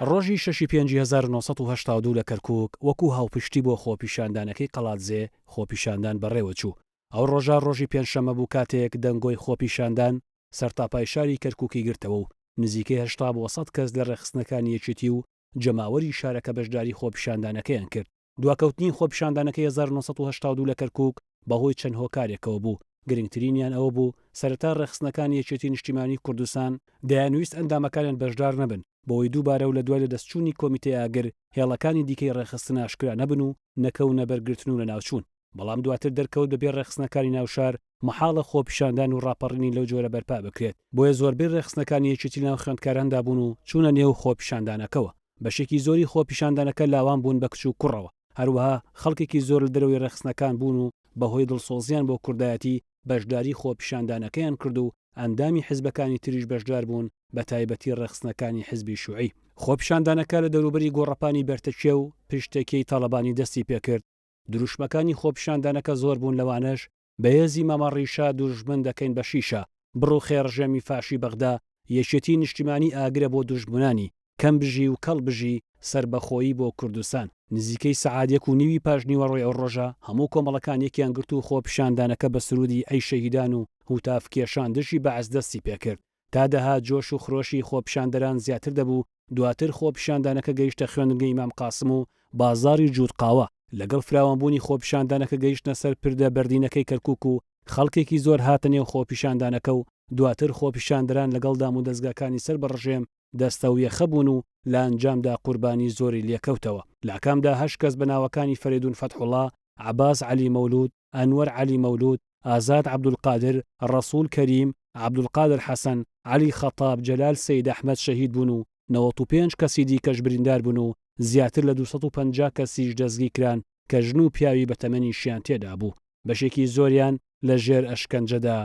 ڕۆژی 6/5/1982 لە کەرکووک وەکو هاوپشتی بۆ خۆپیشاندانەکەی قەڵاتزێ خۆپیشاندان بەڕێوە چوو. ئەو ڕۆژە ڕۆژی پێنجشەممە بوو کاتێک دەنگۆی خۆپیشاندان سەرتاپای شاری کەرکووکی گرتەوە و نزیکەی 80 بۆ 100 کەس لە ڕێخستنەکانی یەکێتی و جەماوەری شارەکە بەشداری خۆپیشاندانەکەیان کرد. دواکەوتنی خۆپیشاندانەکەی 1982 لە کەرکووک بەهۆی چەند هۆکارێکەوە بوو. گرنگترینیان ئەوە بوو سەرەتا ڕێخستنەکانی یەکێتی نیشتیمانی کوردستان دەیانویست ئەندامەکانیان بەشدار نەبن بۆی دووبارە و لە دوای لە دەستچوونی کۆمیتەی ئاگر هێڵەکانی دیکەی ڕێخستن ئاشکرا نەبن و نەکەونە بەرگرتن و لە ناوچوون. بەڵام دواتر دەرکەوت بەبێ ڕێخستنەکانی ناوشار مەحاڵە خۆپیشاندان و ڕاپەڕینی لەو جۆرە بەرپا بکرێت. بۆیە زۆربەی ڕێخستنەکانی یەکێتی ناو خوێندکاراندا بوون و چوونە نێو خۆپیشاندانەکەەوە. بەشێکی زۆری خۆپیشاندانەکە لاوان بوون بە کچ و کوڕەوە. هەروەها خەڵکێکی زۆر لە دەرەوەی ڕێخستنەکان بوون و بەهۆی دڵسۆزیان بۆ کوردایەتی بەشداری خۆپیشاندانەکەیان کرد و ئەندامی حیزبەکانی تریش بەشدار بوون بە تایبەتی ڕێخستنەکانی حیزبی شوعی. خۆپیشاندانەکە لە دەوروبەری گۆڕەپانی بەرتەچێ و پشتێکی تاڵەبانی دەستی پێکرد. دروشمەکانی خۆپیشاندانەکە زۆر بوون لەوانەش بەهێزی مەمەڕیشا دوژمن دەکەین بە شیشە بڕ و خێڕژەمی فاشی بەغدا یەکێتی نیشتیمانی ئاگرە بۆ دوژمنانی کەم بژی و کەڵ بژی سربەخۆیی بۆ کوردستان. نزیکەی سەعات 1:30 پاش نیوەڕۆی ئەو ڕۆژە هەموو کۆمەڵەکان یەکیان گرت و خۆپیشاندانەکە بە سرودی ئەی شەهیدان و هوتافکێشان دژی بەعەز دەستی پێکرد. تا دەها جۆش و خرۆشی خۆپیشاندەران زیاتر دەبوو. دواتر خۆپیشاندانەکە گەیشتە خوێندنگەی ئیمام قاسم و بازاری جوودقاوە. لەگەڵ فراوانبوونی خۆپیشاندانەکە گەیشتنە سەر پردە بەردینەکەی کەرکووک و خەڵکێکی زۆر هاتە نێو خۆپیشاندانەکە و دواتر خۆپیشاندەران لەگەڵ دام و دەستگاکانی سەر بەڕژێم دەستە و یەخە بوون و لە ئەنجامدا قوربانی زۆری لێکەوتەوە. لە کامدا 8 کەس بە ناوەکانی فەریدون فەتحوڵڵا، عەباس عەلی مەولود، ئەنوەر عەلی مەولود، ئازاد عەبدولقادر، ڕەسوول کەریم، عەبدولقادر حەسەن، عەلی خەتاب، جەلال سەید ئەحمەد شەهید بوون و 95 کەسی دیکەش بریندار بوون و زیاتر لە 250 کەسیش دەستگیر کران کە ژن و پیاوی بەتەمەنیشیان تێدا بوو. بەشێکی زۆریان لە ژێر ئەشکەنجەدا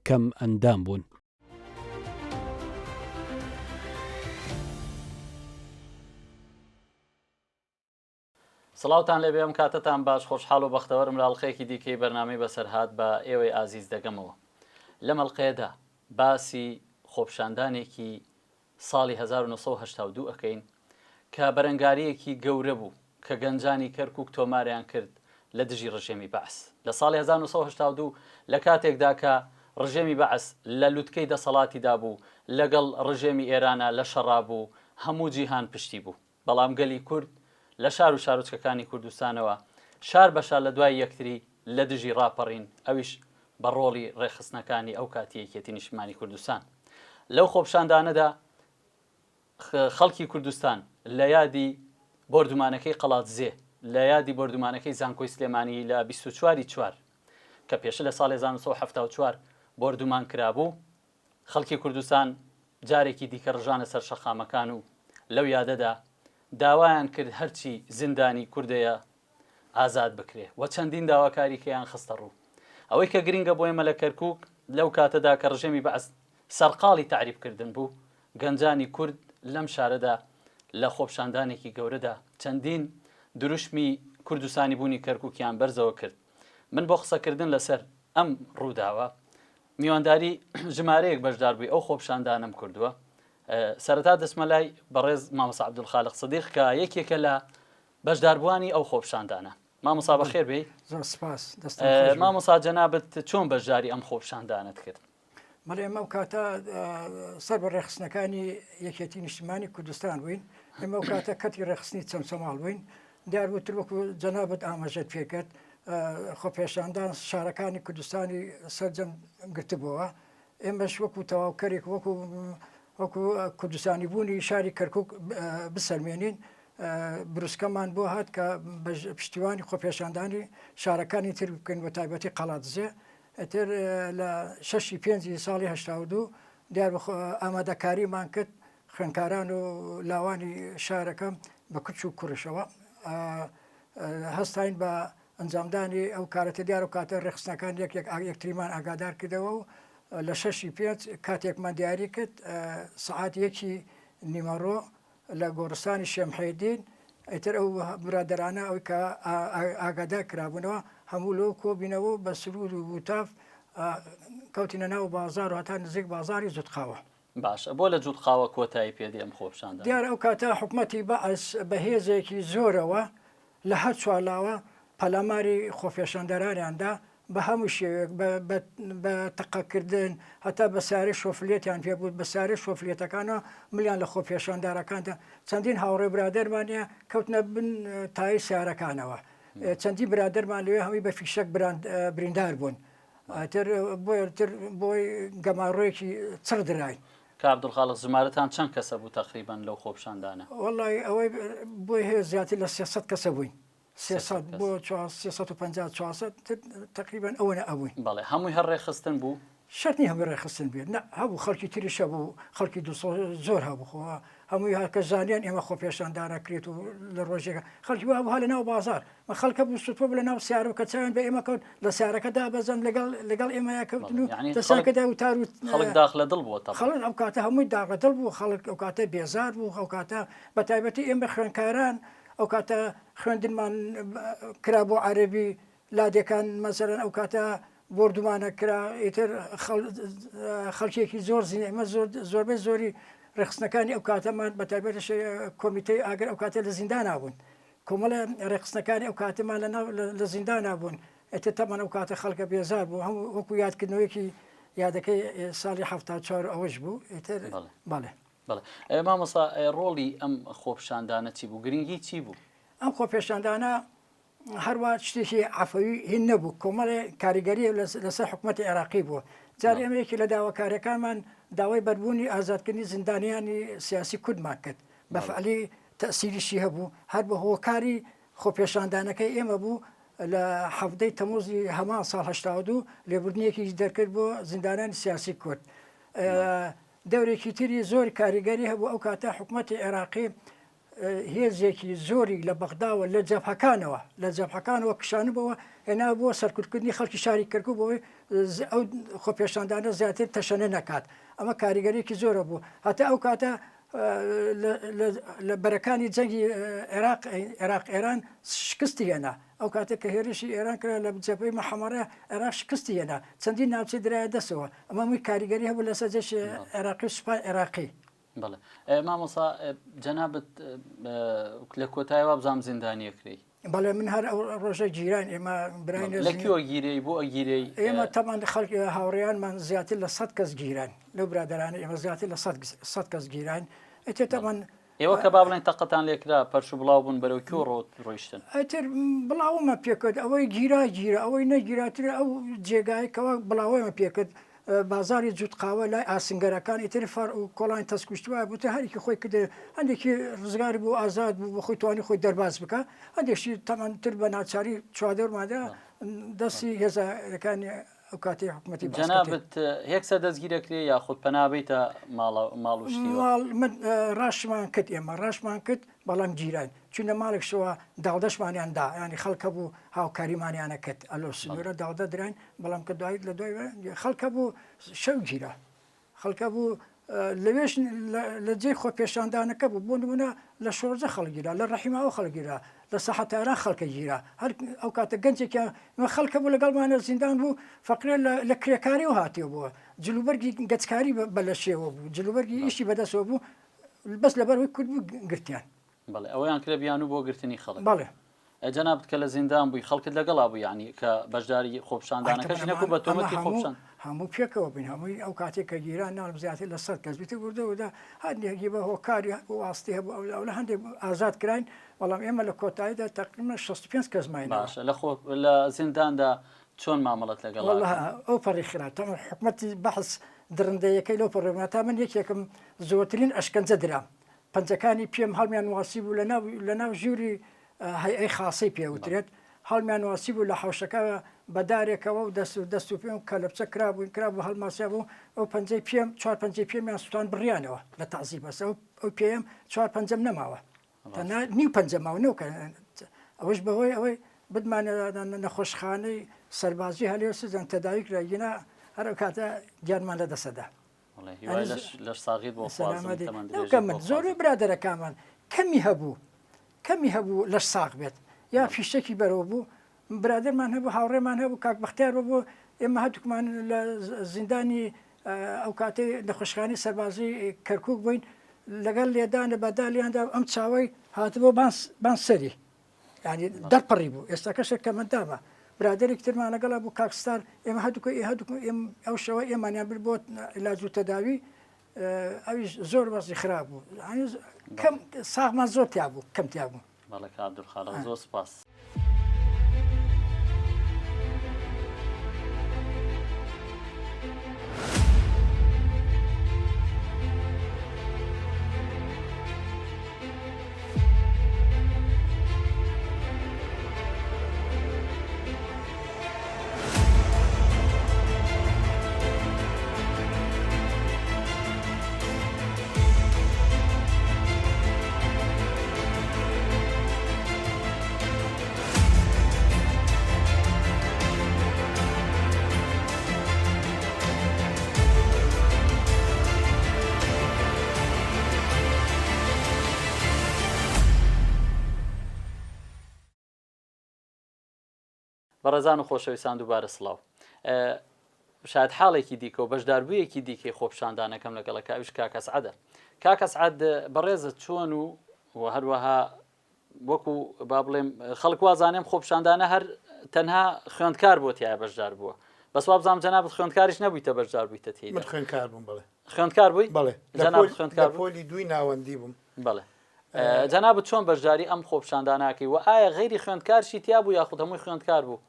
کەم ئەندام بوون. سڵاوتان لێبێ ئەم کاتتان باش خۆشحاڵ و بەختەوەرم لە ئەڵقەیەکی دیکەی بەرنامەی بەسەرهات بە ئێوەی ئازیز دەگەمەوە. لەم ئەڵقەیەدا باسی خۆپیشاندانێکی ساڵی 1982 ئەکەین کە بەرەنگاریەکی گەورە بوو کە گەنجانی کەرکووک تۆماریان کرد لە دژی ڕژێمی بەعس. لە ساڵی 1982 لە کاتێکدا کە ڕژێمی بەعس لە لووتکەی دەسەڵاتیدا بوو لەگەڵ ڕژێمی ئێرانە لە شەڕا بوو هەموو جیهان پشتی بوو. بەڵام گەلی کورد لە شار و شارۆچکەکانی کوردستانەوە شار بەشار لە دوای یەکتری لە دژی ڕاپەڕین ئەویش بە ڕۆڵی ڕێخستنەکانی ئەو کاتیەکێتی نیشتیمانی کوردستان. لەو خۆپیشاندانەدا خەڵکی کوردستان لە یادی بۆردومانەکەی قەڵاتزێ لە یادی بۆردومانەکەی زانکۆی سلێمانی لە 24/4 کە پێشە لە ساڵی 1974 بۆردومان کرابوو. خەڵکی کوردستان جارێکی دیکە ڕژانە سەر شەقامەکان و لەو یادەدا داوایان کرد هەرچی زیندانی کوردەیە ئازاد بکرێ و چەندین داواکاریکەیان خستە ڕوو. ئەوەی کە گرینگە بۆ ئێمە لە کەرکووک لەو کاتەدا کە ڕژێمی بەعس سەرقاڵی تعریفکردن بوو گەنجانی کورد لەم شارەدا لە خۆپیشاندانێکی گەورەدا چەندین دروشمی کوردستانی بوونی کەرکووکیان بەرزەوە کرد. من بۆ قسەکردن لەسەر ئەم ڕووداوە میوانداری ژمارەیەک بەشدار بووی ئەو خۆپیشاندانم کردووە. سەرەتا دەچمە لای بەڕێز مامۆستا عەبدولخالق سەدیق کە یەکێکە لە بەشداربووانی ئەو خۆپیشاندانە. مامۆستا بەخێر بێی. زۆر سپاس. مامۆستا جەنابەت چۆن بەشداری ئەم خۆپیشاندانت کرد؟ مەڵێ ئێمە ئەو کاتە سەر بە ڕێخستنەکانی یەکێتی نیشتیمانی کوردستان بووین. ئێمە ئەو کاتە کەتی ڕێخستنی چەمچەماڵ بووین. دیاربووتر وەکو جەنابەت ئاماژەت پێکرد خۆپیشاندان شارەکانی کوردستانی سەرجەم گرتبووە. ئێمەش وەکو تەواوکەرێک وەکو کوردستانی بوونی شاری کەرکووک بسەلمێنین بروسکەمان بۆ هات کە پشتیوانی خۆپیشاندانی شارەکانی تر بکەین بە تایبەتی قەڵاتزێ. ئەتر لە 6/5 ساڵی 82 دیار ئامادەکاریمان کرد خوێندکاران و لاوانی شارەکەم بە کچ و کوڕشەوە هەستاین بە ئەنجامدانی ئەو کارەتە دیار و کاتە ڕێخستنەکان یەکتریمان ئاگادار کردەوە و لە 6/5 کاتێکمان دیاری کرد سەعات 1:30 لە گۆڕستانی شێمحێدین ئەتر ئەو برادرانە ئەوی کە ئاگادار کرابوونەوە هەموو لەو کۆبینەوە بە سرود و وتاف کەوتینە ناو بازار و هەتا نزیک بازاری زودقاوە. باش بۆ لە جووت قاوە کۆتایی پێدی ئەم خۆپیشاندان دیارە ئەو کاتە حکوومەتی بەعس بەهێزێکی زۆرەوە لە هەر چوالاوە پەلاماری خۆپیشاندەرانیاندا بە هەموو شێوێک بە تەقەکردن هەتا بەساری شۆفلێتیان پێبوو بەساری شۆفلێتەکانەوە ملیان لە خۆپیشاندارەکاندا چەندین هاوڕێ برادەرمانە کەوتنە بن تای سیارەکانەوە چەندی برادەرمان لەوێ هەمی بە فیشک بریندار بوون بۆی گەماڕۆیەکی چڕ درای کابدڵخاڵق ژمارەتان چەند کەسە بوو تقریبان لەو خۆپیشاندانە وڵی ئەوەی بۆی هەیە زیاتر لە 300 کەسە بووین 300 بۆ 350 تقریبان ئەوەنە ئەوین بەڵێ هەمووی هەر ڕێخستن بوو شەرنی هەموو ڕێخستن بێت هەبوو خەڵکی تریشە بوو خەڵکی زۆر هەبوو خۆ هەمووی هەرکە زانیان ئێمە خۆپیشاندانە کرێت و لە ڕۆژێکە خەڵکی هەبوو لە ناو بازار مە خەڵکە بوو سوتۆ لە ناو سیارە کە چاوێن بە ئێمە کەوت لە سیارەکەدا بەزەن لەگەڵ ئێمە کەوتن و دەساکەدا و تار خەڵک داخ لە دڵ بووە خەڵک ئەو کاتە هەمووی داغە دڵ بوو خەڵک ئەو کاتە بێزار بوو ئەو کاتە بە تایبەتی ئێمە خوێنکاران ئەو کاتە خوێندنمان کرا بۆ عەربی لادەکان مەسەرەن ئەو کاتە بردومانە کرا ئیتر خەڵکێکی زۆر ئێمە زۆربەی زۆری ڕێخستنەکانی ئەو کاتەمان بە تایبەتش کۆمیتەی ئاگەر ئەو کاتە لە زیندان نابوون کۆمەڵە ڕێخستنەکانی ئەو کاتەمان لە زیندان نابوون ئێتر تەمان ئەو کاتە خەڵکە بێزار بوو هەموو وەکو یادکردنەوەیەکی یادەکەی ساڵی 74 ئەوەش بوو ئێتر بەڵێ بەڵێ مامۆستا ڕۆڵی ئەم خۆپیشاندانە چی بوو گرنگی چی بوو ئەم خۆپیشاندانە هەروە شتێکی عفەوی هین نەبوو کۆمەڵێ کاریگەری لەسەر حکوومەتی عێراقی بووە جار ئێمەیەکی لە داواکاریەکانمان داوای بەربوونی ئازادکردنی زیندانیانی سیاسی کوردمان کرد بە فعلی تەسیریشی هەبوو هەر بە هۆکاری خۆپیشاندانەکەی ئێمە بوو لە هەفتەی تەموزی هەمان ساڵ 82 لێبوردنیەکی دەرکرد بۆ زیندانانی سیاسی کورد دەورێکی تری زۆر کاریگەری هەبوو ئەو کاتە حکوومەتی عێراقی هێزێکی زۆری لە بەغداوە لە جەبهەکانەوە کشانبەوە هێنا بۆ سەرکوتکردنی خەڵکی شاری کردکو بۆی ئەو خۆپیشاندانە زیاتر تەشەنە نەکات ئەمە کاریگەرێکی زۆرە بوو هەتا ئەو کاتە لە بەرەکانی جەنگی عێراق ئێران شکستی هێنا ئەو کاتە کە هێرشی ئێران کرا لە جەبهەی مەحەمەرە عێراق شکستی هێنا چەندین ناوچەی درایە دەسەوە ئەمە مووی کاریگەری هەبوو لەسەر جەش عێراقی سوپای عێراقی بەڵێ مامۆستا جەنابەت لە کۆتاییەوە بزانام زیندانیەکرێ بەڵێ من هەر ئەو ڕۆژە گیران ئێمە براین لەکوێوە گیرەی بۆ ئەگیرەی ئێمە تەمان خەڵک هاوڕێیانمان زیاتر لە 100 کەس گیران لەو برادرانە ئێمە زیاتر لە 100 کەس گیران ئێتر تەمان ئێوە کە با بڵێن تەقەتان لێکرا پەرش و بڵاو بوون بەرەو کێ ڕۆیشتن ئەتر بڵاومە پێکرد ئەوەی گیرا ئەوەی نەگیراتر ئەو جێگایکەوە بڵاوەمە پێکرد بازاری جووتقاوە لای ئاسنگەرەکان ئیتر فەر و کۆڵانی تەسکوشتووە بوتە هەرێکی خۆی کرد هەندێکی ڕزگاری بوو ئازاد بوو بە خۆی توانی خۆی دەرباز بکە هەندێکی تەمانتر بە ناچاری چوادەورمادا دەستی هێزەکانی ئەو کاتی حکوومەتی جەنابەت هێکسە دەستگیرەکرێ یاخود پەنابێتە ماڵوشتی من ڕاشمان کرد ئێمە ڕاشمان کرد بەڵام گیران چونە ماڵێک شەوە داڵدەشمانیاندا ینی خەڵکە بوو هاوکاریمانیانە کرد ئەلۆ سنوورە داڵدە درین بەڵام کە دوایت لە دوای خەڵکە بوو شەو گیرە خەڵکە بوو لەوێش لە جێ خۆپیشاندانەکە بوو بۆ نمونە لە شۆرجە خەڵگیرا لە ڕەحیماوە خەڵگیرا لە سەحەتاران خەڵکە گیرا هەر ئەو کاتە گەنجێکیان خەڵکە بوو لەگەڵمانە زیندان بوو فەقرێ لە کرێکاری و هاتیەوە بووە جلوبەرگی گەچکاری بە لە شێوە بوو جلوبەرگی ئیشی بەدەستەوە بوو بەس لەبەرەوەی کورد بوو گرتیان بەڵێ ئەویان کرێ بیان و بۆ گرتنی خەڵک بەڵێ جەنابەت کە لە زیندان بووی خەڵکت لەگەڵا بوو ینی کە بەشداری خۆپیشاندانەکەش نەبوو بە تۆمەتی خۆپیشان هەموو پێکەوە بین هەمووی ئەو کاتێک کە گیران ناڵم زیاتر لە 100 کەس بیتە وردەوەدا هەندێکی بە هۆکاری واستی هەبوو ئەو لە هەندێک ئازاد کراین بەڵام ئێمە لە کۆتاییدا تقریبا 65 کەس ماین باشە لە زینداندا چۆن مامەڵەت لەگەڵ ئەو پەڕی خراپ تەمە حکوومەتی بەحث درندەیەکەی لەو پەڕێما تا من یەکێکم زۆرترین ئەشکەنجە درام پەنجەکانی پێم هەڵمیان واسی بوو لە ناو ژووری هەیئەی خاسی پێوترێت هەڵمیان واسی بوو لە حوشەکە بەدارێکەوە و دەست و پێم کەلەپچە کرابووین کرابوو هەڵماسیا بوو ئەو پەنجەی پێم 4 پەنجەی پێمیان سووتان بڕیانەوە لە تەعزیب بەس ئەو پێم 4 پەنجەم نەماوە نیو پەنجەماوە نەوکە ئەوەش بەهۆی ئەوەی بدمانە نەخۆشخانەی سەربازی هەلێ سزان تەداوی کراگینا هەر کاتە گیانمان لە دەسەدا من زۆری برادەرەکانمان کەمی هەبوو لەش ساغ بێت یا فیشتێکی بەرەوە بوو برادرمان هەبوو هاوڕێمان هەبوو کاک بەختیار بوو ئێمە هەتوکمان لە زیندانی ئەو کاتێ نەخۆشخانی سەربازی کەرکک بووین لەگەڵ لێدانە بەدالیاندا ئەم چاوەی هاتبوو بانسەری ینی دەرپەڕی بوو ئێستا کەشێک کەمەندامە برادێک ترمان لەگەڵا بوو کاکستان ئێمە هەردووکە ئەو شەوە ئێمانیان بر بۆ علاج و تەداوی ئەویش زۆر بەزی خراپ بوو ساغمان زۆر تیا بوو کەم تیا بوو. بەڵێ عەبدولخالق زۆر سپاس. بەڕێزان و خۆشەویستان دووبارە سڵاو. شاید حاڵێکی دیکە و بەشداربوویەکی دیکەی خۆپیشاندانەکەم لەگەڵە کاویش کاکەسعەدە. کاکەسعەد بەڕێزت چۆن و هەروەها وەکو با بڵێم خەڵک وازانێم خۆپیشاندانە هەر تەنها خوێندکار بۆ تایە بەشدار بووە. بەس وا بزانم جەنابەت خوێندکاریش نەبوویتە بەشدار بوویتە تێیدا. من خوێندکار بووم بڵێ. خوێندکار بووی؟ بەڵێ. جەنابەت خوێندکار بووی؟ پۆلی دووی ناوەندی بووم. بەڵێ. جەنابەت چۆن بەشداری ئەم خۆپیشانداناکەی و ئایا غەیری خوێندکارشی تیا بوو یاخود هەمووی خوێندکار بوو؟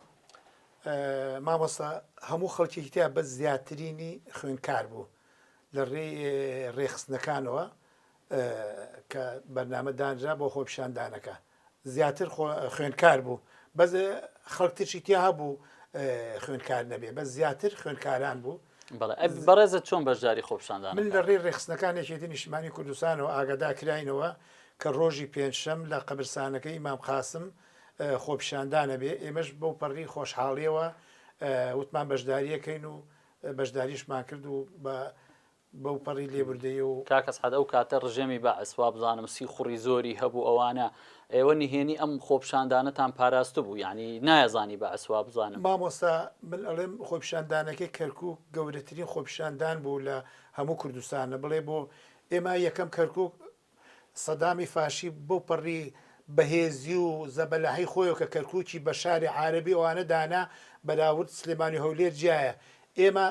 مامۆستا هەموو خەڵکی تیا بە زیاترینی خوێندکار بوو لە ڕێخستنەکانەوە کە بەرنامە دانرا بۆ خۆپیشاندانەکە زیاتر خوێندکار بوو بەس خەڵکتشی تیا هەبوو خوێندکار نەبێ بە زیاتر خوێندکاران بوو. بەڕێزت چۆن بەشداری خۆپیشاندان؟ من لە ڕێخستنەکانێکی نیشتمانی کوردستانەوە ئاگادار کراینەوە کە ڕۆژی پێنجشەم لە قەبرستانەکەی ئیمام قاسم خۆپیشاندانە بێ ئێمەش بەو پەڕی خۆشحاڵیەوە وتمان بەشداریەکەین و بەشداریشمان کرد و بەو پەڕی لێبوردەیە و کاکەسعەد ئەو کاتە ڕژێمی بەعس وا بزانم سی خوڕی زۆری هەبوو ئەوانە ئێوە نهێنی ئەم خۆپیشاندانەتان پاراستو بوو یعنی نایەزانی بەعس وا بزانم. مامۆستا من ئەڵێم خۆپیشاندانەکەی کەرکووک گەورەترین خۆپیشاندان بوو لە هەموو کوردستانە بڵێ بۆ ئێمە یەکەم کەرکووک سەدامی فاشی بۆ پەڕی بەهێزی و زەبەلاهی خۆیەوە کە کەرکووکی بە شاری عارەبی ئەوانە دانا بەراورد سلێمانی هەولێر جایە ئێمە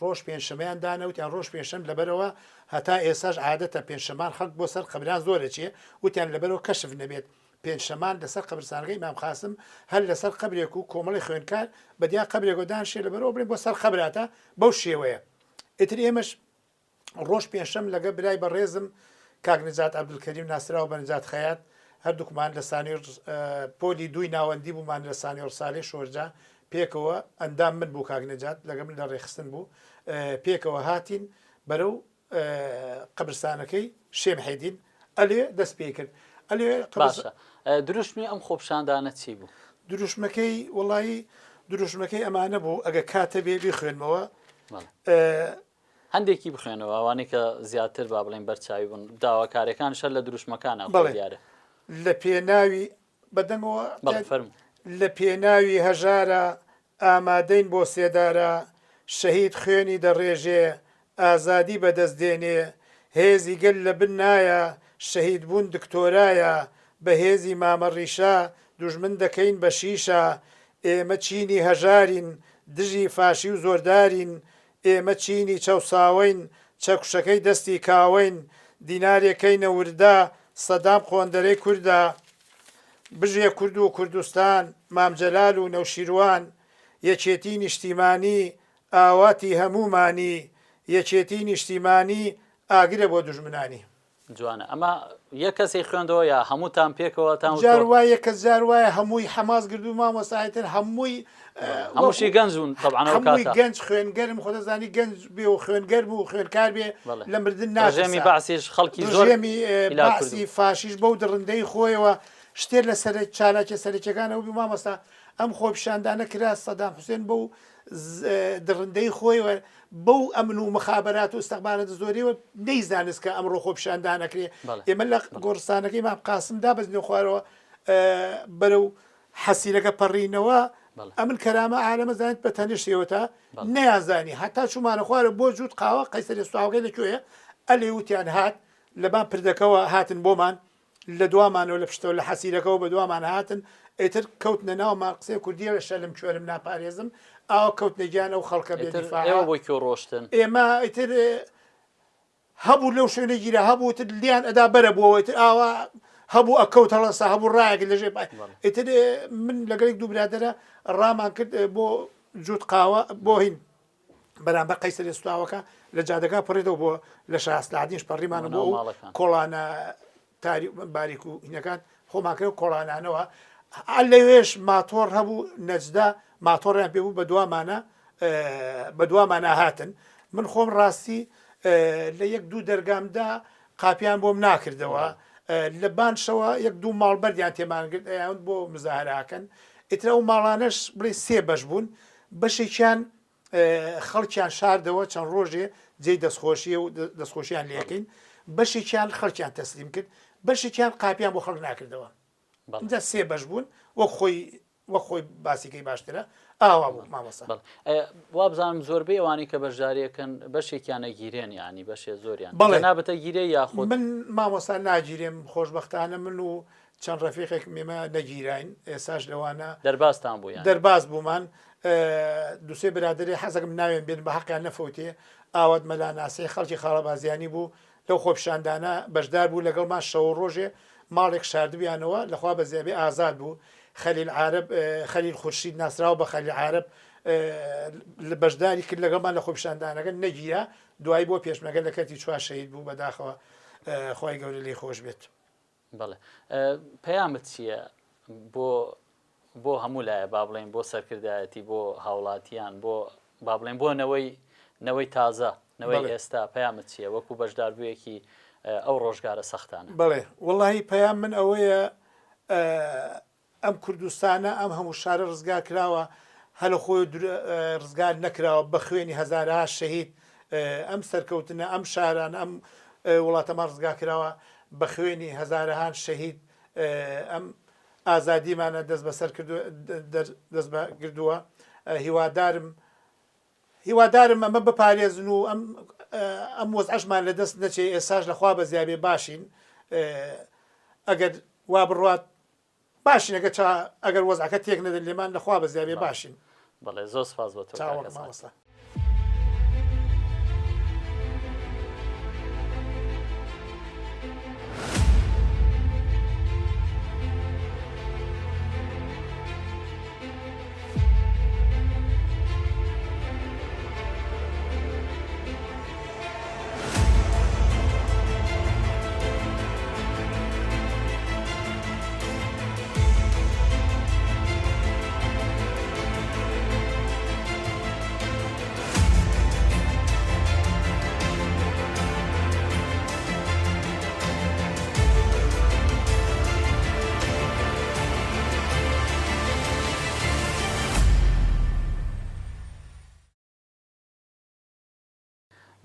ڕۆژ پێنجشەمەیان دانەوتیان ڕۆژ پێنجشەم لەبەرەوە هەتا ئێساش عادەتە پێنجشەمان خەڵک بۆ سەر قەبران زۆرە چیە وتیان لەبەرەوە کەشف نەبێت پێنجشەمان لەسەر قەبرستانەکەی ئیمام قاسم هەر لەسەر قەبرێک و کۆمەڵی خوێندکار بەدیا قەبرێکەوە دانشێ لەبەرەوە بڕین بۆ سەر قەبراتە بەو شێوەیە. ئیتر ئێمەش ڕۆژ پێنجشەم لەگە برای بەڕێزم کاک نجات عەبدولکەریم ناسراو بە نجات خەیات هەردووکمان لە سانی پۆلی دووی ناوەندی بوومان لە سانی ڕساڵی شۆرجا پێکەوە ئەندام من بوو کاک نەجات لەگە من لە ڕێخستن بوو پێکەوە هاتین بەرەو قەبرستانەکەی شێم حەیدین ئەلێ دەست پێ کرد ئەلێ باشە. دروشمی ئەم خۆپیشاندانە چی بوو؟ دروشمەکەی وڵایی دروشمەکەی ئەمانە بوو ئەگە کاتە بێ بخوێنمەوە هەندێکی بخوێنەوە ئەوانەی کە زیاتر با بڵێن بەرچاوی بوون داواکارەکان شەر لە دروشمەکانە دیارە لە پێناوی بەدەمەوە فەرموو لە پێناوی هەژارە ئامادەین بۆ سێدارە شەهید خوێنی دەڕێژێ ئازادی بەدەستدێنێ هێزی گەل لە بن نایە شەهید بوون دکتۆرایە بەهێزی مامەڕیشا دوژمن دەکەین بە شیشە ئێمە چینی هەژارین دژی فاشی و زۆردارین ئێمە چینی چەوساوین چەکوشەکەی دەستی کاوین دینارێکەی نەوردا سەدام خۆندەرەی کووردا بژێ کورد و کوردستان مامجەلال و نەوشیروان یەکێتی نیشتیمانی ئاواتی هەمومانی یەکێتی نیشتیمانی ئاگرە بۆ دوژمنانی. جوانە ئەمە یەک کەسی خوێندەوە یا هەمووتان پێکەوەتان جاروایە کە جاروایە هەمووی حەماس گردو مامۆسایەتر هەمووی هەمووشی گەنجون طبعاً هەمووی گەنج خوێنگەرم خۆدەزانی گەنج بێ و خوێنگەر بوو و خوێنکار بێ لە مردن ناژێمی باسیش خەڵکی زۆرمی باسی فاشیش بەو دڕندەی خۆیەوە شتێر لە سەر چالاکە سەرچەکانەوە بی مامۆستا ئەم خۆپیشاندانە کرا سەدام حوسێن بەو دڕندەی خۆیەوە بەو ئەمن و مخابرات و استەخبارات زۆریەوە نەیزانست کە ئەمڕۆ خۆپیشاندانەکرێ ئێمە لە گۆڕستانەکەی مام قاسم دابەزنێ خوارەوە بەرەو حەسیرەکە پەڕینەوە ئەمن کەرامە عالەمە زانیت بە تەنیش شێوەتە نەیانزانی هەتا چوومانە خوارە بۆ جووت قاوە قەیسەری سوتاوەکەی لەکوێیە ئەلێ وتیان هات لەبان پردەکەەوە هاتن بۆمان لە دوامانەوە لە پشتەوە لە حەسیرەکەەوە بە دووامان هاتن ئیتر کەوتنە ناومان قسەی کوردیە لە شەلم کوێرم ناپارێزم ئاوا کەوتنە گیانە و خەڵکە ئێوە بۆی کێ ڕۆشتن ئێمە ئیتر هەبوو لەو شوێنە گیرە هەبوو تر لیان ئەدا بەرە بووەوە ئیتر ئاوا هەبوو ئەکەوت هەڵەسا هەبوو ڕایەک لەژێ ئیتر من لەگەڵێک دوو برادرە ڕامان کرد بۆ جووت قاوە بۆ هین بەرامبەر قەیسەری سوتاوەکە لە جادەکە پڕێتەوە بۆ لە شارستادینش پەڕیمانە بۆ کۆڵانە باریک و هینەکان خۆمان کرد کۆڵانانەوە لەوێش ماتۆڕ هەبوو نەجدا ماتۆڕیان پێ بوو بە دوامانە هاتن من خۆم ڕاستی لە یەک دوو دەرگامدا قاپیان بۆم ناکردەوە لە بانشەوە یەک دوو ماڵبەردیان تێمان کرد ئەیان بۆ مزاهراکەن ئیترە و ماڵانەش بڵێ سێ بەش بوون بەشێکیان خەڵکیان شاردەوە چەند ڕۆژێ جێی دەستخۆشیە و دەستخۆشییان لەکەین بەشێکیان خەڵکیان تەسلیم کرد بەشێکیان قاپیان بۆ خەڵک ناکردەوە اینجا سێ بەش بوون وەک خۆی باسیکەی باشترە ئاوا بوو مامەسا وا بزانم زۆربەی ئەوانی کە بەشداریەکەن بەشێکیانە گیرێن ینی بەشێ زۆریان نابەتە گیرێ یاخۆ من مامۆستا ناگیرێم خۆشببختانە من و چەند ڕەفیقێک مێمە نەگیراین ئێساش لەوانە دەرباستان بوو دەرباز بوومان دووسێ برادری حەزەکەم ناوێن بێن بە حەقیان نەفوتێ ئاوات مەلاناسی خەڵکی خاڵەبازیانی بوو لەو خۆپشاندانە بەشدار بوو لەگەڵمان شەو ڕۆژێ ماڵێک شاردبیانەوە لەخوا بە زیابێ ئازاد بوو خەلیل عارب خەلیل خورشید ناسراوە بە خەلیل عارب لە بەشداری کرد لەگەڵمان لە خۆپشاندانەکە نەگیرە دوای بۆ پێشمەگە لە کەتی چوار شەهید بوو بەداخەوە خۆی گەورە لێی خۆش بێت بەڵێ پەیامت چییە بۆ هەموو لایە با بڵێن بۆ سەرکردایەتی بۆ هاوڵاتیان بۆ با بڵێن بۆ نەوەی تازە نەوەی ئێستا پەیامت چییە وەکو بەشداربوویەکی ئەو ڕۆژگارە سەختانە بڵێ وڵی پەیام من ئەوەیە ئەم کوردستانە ئەم هەموو شارە ڕزگار کراوە هەلە خۆی ڕزگار نەکراوە بە خوێنی هەزارها شەهید ئەم سەرکەوتنە ئەم شاران ئەم وڵاتەمان ڕزگار کراوە بە خوێنی هەزارەهان شەهید ئەم ئازادیمانە دەست بە گردووە هیوادارم ئەمە بپارێزن و ئەم وەزعەشمان لە دەست نەچێ ئێساش لەخوا بە زیابێ باشین ئەگەر وا بڕات باشین ئەگەر وەزعەکە تێک نەدەن لێمان لەخوا بە زیابێ باشین بەڵێ زۆر سپاس بۆ تۆ مامۆستا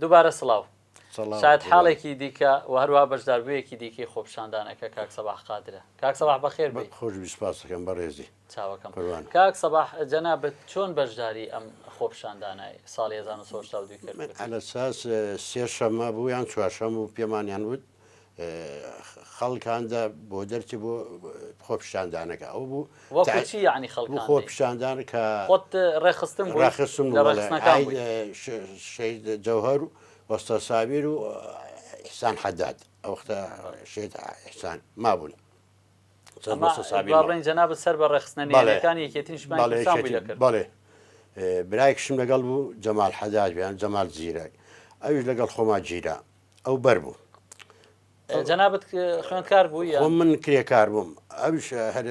دووبارە سڵاو شاید حاڵێکی دیکە و هەروە بەشداربوویەکی دیکەی خۆپشاندانەکە کاک سەباح قادرە کاک سەباح بەخێر بێت خۆش سپاسەکەم بەڕێزی چاوەکەم کاک سەباح جەنابەت چۆن بەشداری ئەم خۆپشاندانای ساڵی 1970 کرد ئەلەساس سێ شەمە بوو یان چوارشەم و پێمانیان وت خەڵکاندا بۆ دەرچی بۆ خۆپشاندانەکە ئەو بوو وەکوچی یعنی خەڵک خۆپشاندان کە خۆت ڕێخستم ڕاخستم شەید جەوهەر و وەستە سابیر و ئیحسان حەداد ئەو وەختە شێت ئیحسان مابوون بڵێن جەنابەت سەر بە ڕێخستنەکانی یەکێتی نیشتمانی کرد بەڵێ برایەکشم لەگەڵ بوو جەمال حەداد یان جەمال زیرەک ئەویش لەگەڵ خۆما گیرا ئەو بەر بوو جەنابەت خوێندکار بووی من کرێکار بووم ئەوش هەر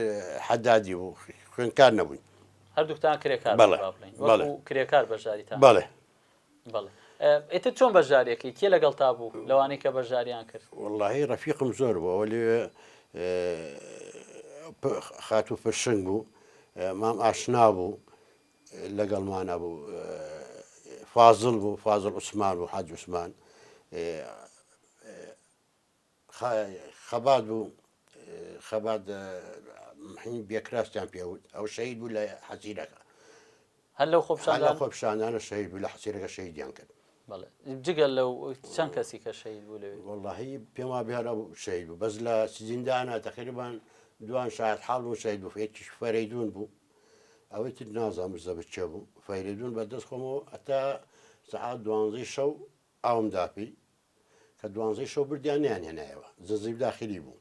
حەدادی بوو خوێندکار نەبووین هەردووکتان کرێکار کرێکار بەشداریتان بەڵێ بەڵێ ئێتر چۆن بەشداریەکەی کێ لەگەڵ تا بوو لەوانەی کە بەشداریان کرد وەڵاهی ڕەفیقم زۆر بوو ئەوە لێ خاتوو پرشنگ بوو مام ئاشنا بوو لەگەڵمانە بوو فازڵ بوو فازڵ عوسمان بوو حاج عوسمان خەبات بوو خەبات حین بێکراستیان پێوت ئەو شەید بوو لە حەزیرەکە هەر لەو لە خۆپشاندان خۆپشاندانە شەید بوو لە حەزیرەکە شەیدیان کرد بەڵێ جگەل لەو چەند کەسی کە شەید بوو لەوێ واللهی پێم وا بێرە شەید بوو بەس لە زیندانە تقریبان دوان شاید حاڵ و شەید بوو یەکیش فەرەیدون بوو ئەوەی تر نازانم زە بچێ بوو فەیرەیدون بەدەست خۆمەوە ئەتا سەعات 12 شەو ئاوم داپی کە 12 شەو بردیانیان هێنایەوە زەزیب داخلی بوو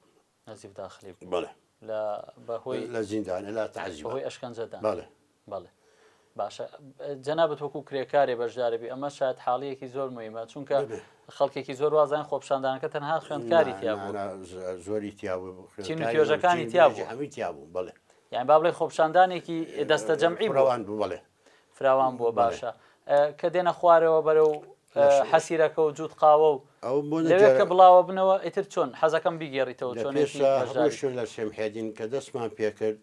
نزیف داخلی بوو بەڵێ لە بەهۆی لە زیندانە لە تعزیب بەهۆی ئەشکەنجەدان بەڵێ بەڵێ باشە جەنابەت وەکو کرێکارێ بەشدارێبی ئەمە شاید حاڵەیەکی زۆر مهمە چونکە خەڵکێکی زۆر وازان خۆپشاندانەکە تەنها خوێندکاری تیا بوو زۆری تیابوو چین و توێژەکانی تیا بوو هەمی تیابوو بەڵێ یان با بڵێ خۆپشاندانێکی دەستە جەمعی بوو فراوان بوو بەڵێ فراوان بووە باشە کە دێنە خوارەوە بەرەو حەسیرەکە و جووت قاوە و ئەو بۆ لەوێت کە بڵاوە بنەوە ئیتر چۆن حەزەکەم بیگێڕیتەوە چۆنێکی ڕۆشن لە شێمحێدین کە دەستمان پێکرد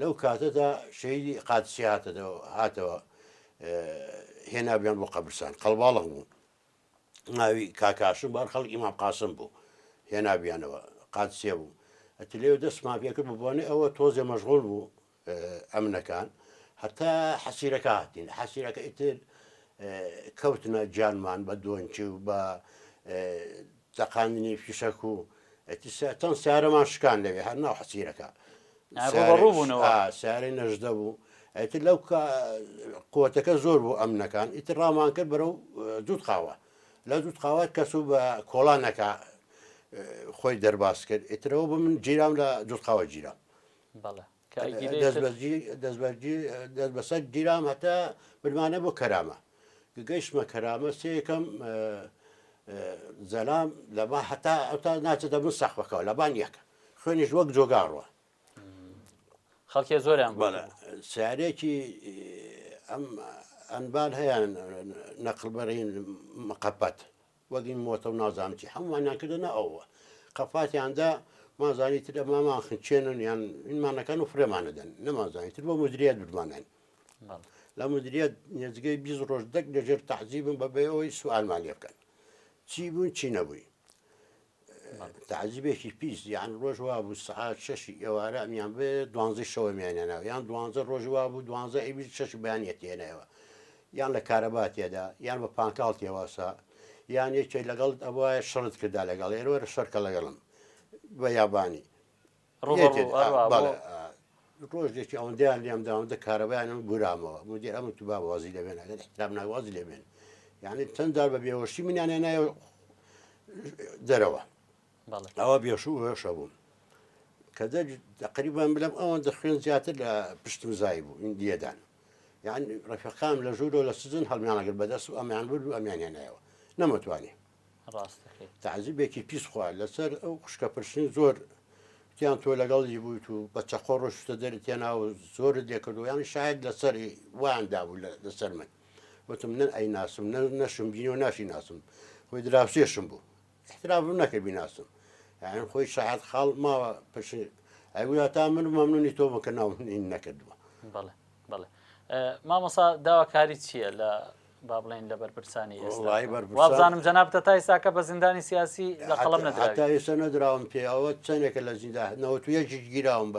لەو کاتەدا شەیدی قادسی هاتەوە هێنابیان بۆ قەبرستان قەڵباڵغ بوو ناوی کاکاشم بار خەڵک ئیمام قاسم بوو هێنابیانەوە قادسیە بوو ئەت لێو دەستمان پێکرد ببوانێ ئەوە تۆزێ مەشغوڵ بوو ئەمنەکان هەتا حەسیرەکە هاتین حەسیرەکە ئیتر کەوتنە گیانمان بە دۆنچی و بە تەقاندنی فیشەک و چەند سیارەمان شکان لەوێ هەر ناو حەسیرەکە سیارەی نەژدە بوو ئەتر لەو قوتەکە زۆر بوو ئەمنەکان ئیتر ڕامان کرد بەرەو دوود قاوە لە دوود قاوات کەس و بە کۆڵانەکە خۆی دەرباس کرد ئیترەوە بە من گیرام لە دوود قاوە گیرام دەست بەسەر گیرام هەتا بمانە بۆ کەرامە گەیشتمە کەرامە سێکەم زەلام لەبا هەتا ئەوتا ناچێتە من سەخبەکەەوە لەبان یەکە خوێنیش وەک جۆگاڕوە خەڵکی زۆریان سیارێکی ئەم ئەنبان هەیەیان نەقلبەرین مەقەپەت وەگین مۆتە و نازانتی هەمومانیان کردنە ئەوە قەپاتیاندا مازانی تر ئەمامان خچێنن یان ئینمانەکان و فرێمانەدەن نەمازانی تر بۆ مدیریت بمانێن لە مدیریت نێزگەی 20 ڕۆژ دەک لەژێر تەعزیبم بەبێەوەی سوالمان لێ بکەن چی بوون چی نەبووی تعزیبێکی پیس یان ڕۆژ وا بوو سەعات 6 ئێوارە ئەمیان بێ 12 شەوە میانێنەوە یان 12 ڕۆژ وا بوو 12 ئەوی 6 بەیانەتێنەوە یان لە کارەبا تێدا یان بە پانکاڵ تێواسا یان یەکێک لەگەڵ ئەوە شڕت کردا لەگەڵ ئێرەوەرە شەرکە لەگەڵم بە یابانی ڕۆژێکی ئەوەندەیان لێم داوەندە کارەبایانم گورامەوە مدیر ئەم تو با وازی لەبێن احترام ناوازی لێبێن یعنی چەند جار بە بێوەشی منیان هێنایە دەرەوە ئەوە بێشوو هێشە بووم کە تقریبان بلەم ئەوەندە خوێن زیاتر لە پشتم زای بوو ئیندیەدان یعنی ڕەفیقام لە ژوورەوە لە سزن هەڵمیانەگەر بەدەست و ئەمیان برد و ئەمیان هێنایەوە نەمەتوانی تعزیبێکی پیس خوا لەسەر ئەو خوشکە پرشنی زۆر تیان تۆ لەگەڵی بوویت و بە چەخۆ ڕۆشتە دەری تێنا و زۆرت لێکردو یان شاید لەسەری وایاندا بوو لەسەر من وتم نەن ئەی ناسم نەشم بینی و ناشی ناسم خۆی دراوسێشم بوو احترامم نەکرد بیناسم یان خۆی شاید خاڵ ماوە پش ئەوی تا من مەمنونی تۆ بکە ناو نەکردووە بەڵێ بەڵێ مامۆسا داواکاری چییە لە با بڵێن لە بەرپرسانی وابزانم جەنابتە تا ئێستاکە بە زیندانی سیاسی لە قەڵەم نەدرا تا ئێستا نەدراوم پێ ئەوە چەندێکە لە زیندان 91 گیراوم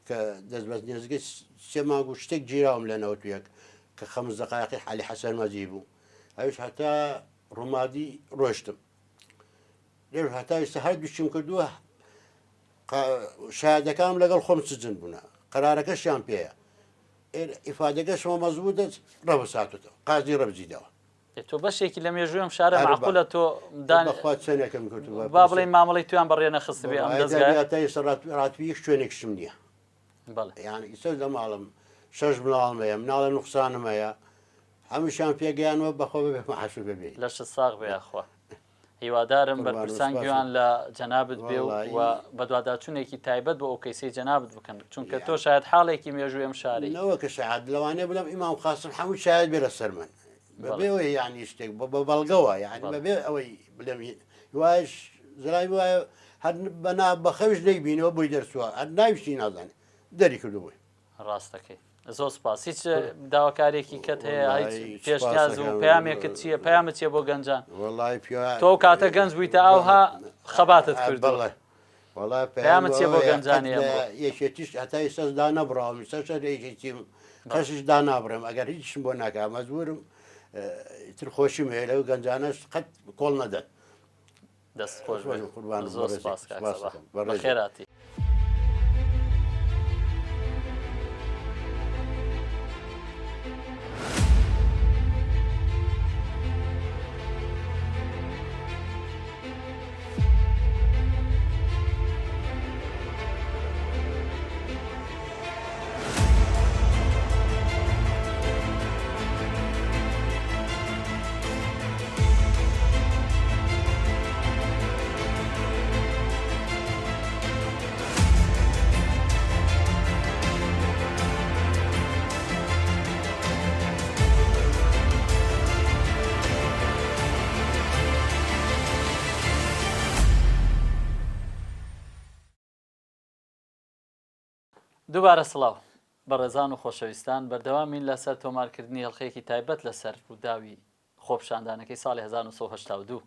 کە دەست بەس نێزگەی سێ مانگ و شتێک گیراوم لە 91 کە 5 دقایقی حالی حەسەن مەجی بوو ئەوش هەتا ڕوومادی ڕۆشتم لێ هەتا ئێستا هەر دووچیم کردووە شایەدەکانم لەگەڵ خۆم سجن بوونا قەرارەکەشیان پێەیە ئیفادەکەشەوە مەزبوط ڕەبساتەوە قازی ڕەبزیدەوە تۆ بەشێکی لە مێژوویم شارە معقولە تۆ چەندێکم کردووە با بڵێن مامەڵی تویان بەڕێ نەخستبێ ئەم ڕاتوی شوێنێک شتم نییە یان ئیسەر لە ماڵم 6 ماڵمەیە مناڵە نوقسانم هەیە هەمووشیان پێگەیانەوە بەخۆ بێ مەحەسوب بێ لەش ساغ بێخوا هیوادارم بەرپرسان گویان لە جەنابەت بێ و بە دوواداچوونێکی تایبەت بۆ ئەو کەیسەی جەنابەت بکەن چونکە تۆ شاید حاڵێکی مێژووی ئەم شاری نەوە کە شاید لەوانەیە بڵم ئیمام قاسم هەموو شاید بێ لە سەر من بەبێەوەی یانی شتێک بە بەڵگەوە یعنی بەبێ ئەوەی بڵێم وایش زرای وایە هەر بەنا بەخەویش نەیبینەوە بۆی دەرسووە هەر ناویشتی نازانێت دەری کردو بووی ڕاستەکەی زۆر سپاس هیچ داواکارێکی کەت هەیە پێشنیاز و پەیامێکت چییە پەیامت چیە بۆ گەنجان تۆ کاتە گەنج بوویتە ئەوها خەباتت کرد وڵا پەیامت چییە بۆ گەنجانی ئەمڕۆ؟ یەکێتیش هەتای سەسدا نەبراوم سەر یەکێتیم قەششدا نابڕم ئەگەر هیچم بۆ ناکە مەزبورم تر خۆشیم هەیە لەو گەنجانەش قەت کۆڵ نەدەن دەست خۆش قوربان زۆر سپاس بەخێراتی. دووبارە سڵاو بەڕێزان و خۆشەویستان بەردەوامین لەسەر تۆمارکردنی هەڵخەیەکی تایبەت لەسەر ڕووداوی خۆپیشاندانەکەی ساڵی 1970